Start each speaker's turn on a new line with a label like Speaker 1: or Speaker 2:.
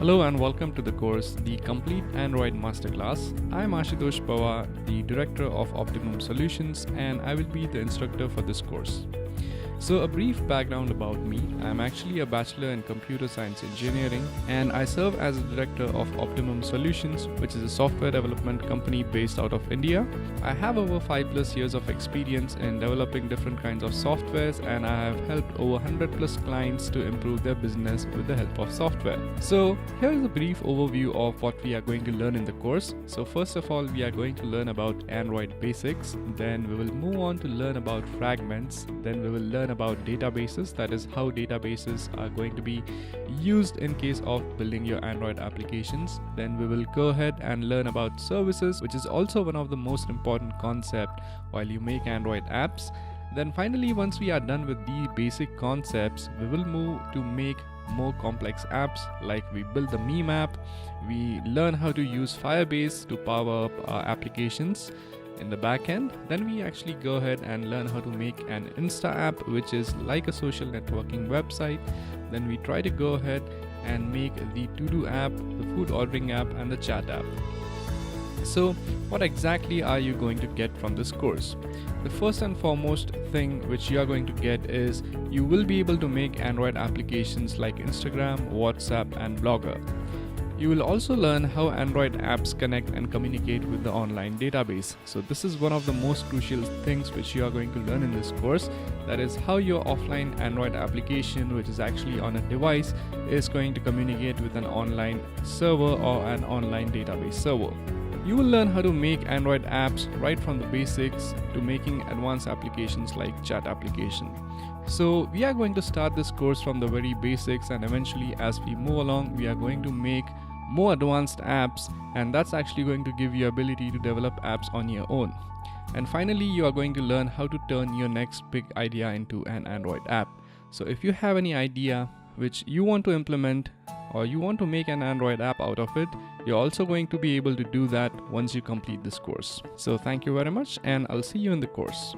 Speaker 1: Hello and welcome to the course, The Complete Android Masterclass. I'm Ashutosh Pawar, the Director of Optimum Solutions, and I will be the instructor for this course. So a brief background about me. I'm actually a bachelor in computer science engineering and I serve as a director of Optimum Solutions, which is a software development company based out of India. I have over 5+ years of experience in developing different kinds of softwares, and I have helped over 100+ clients to improve their business with the help of software. So here is a brief overview of what we are going to learn in the course. So first of all, we are going to learn about Android basics, then we will move on to learn about fragments, then we will learn about databases, that is how databases are going to be used in case of building your Android applications. Then we will go ahead and learn about services, which is also one of the most important concept while you make Android apps. Then finally, once we are done with the basic concepts, we will move to make more complex apps, like we build the meme app, we learn how to use Firebase to power up our applications in the back end. Then we actually go ahead and learn how to make an Insta app, which is like a social networking website. Then we try to go ahead and make the to-do app, the food ordering app, and the chat app. So what exactly are you going to get from this course? The first and foremost thing which you are going to get is you will be able to make Android applications like Instagram, WhatsApp, and Blogger. You will also learn how Android apps connect and communicate with the online database. So this is one of the most crucial things which you are going to learn in this course. That is how your offline Android application, which is actually on a device, is going to communicate with an online server or an online database server. You will learn how to make Android apps right from the basics to making advanced applications like chat application. So we are going to start this course from the very basics, and eventually as we move along, we are going to make more advanced apps, and that's actually going to give you ability to develop apps on your own. And finally, you are going to learn how to turn your next big idea into an Android app. So if you have any idea which you want to implement, or you want to make an Android app out of it, you're also going to be able to do that once you complete this course. So thank you very much, and I'll see you in the course.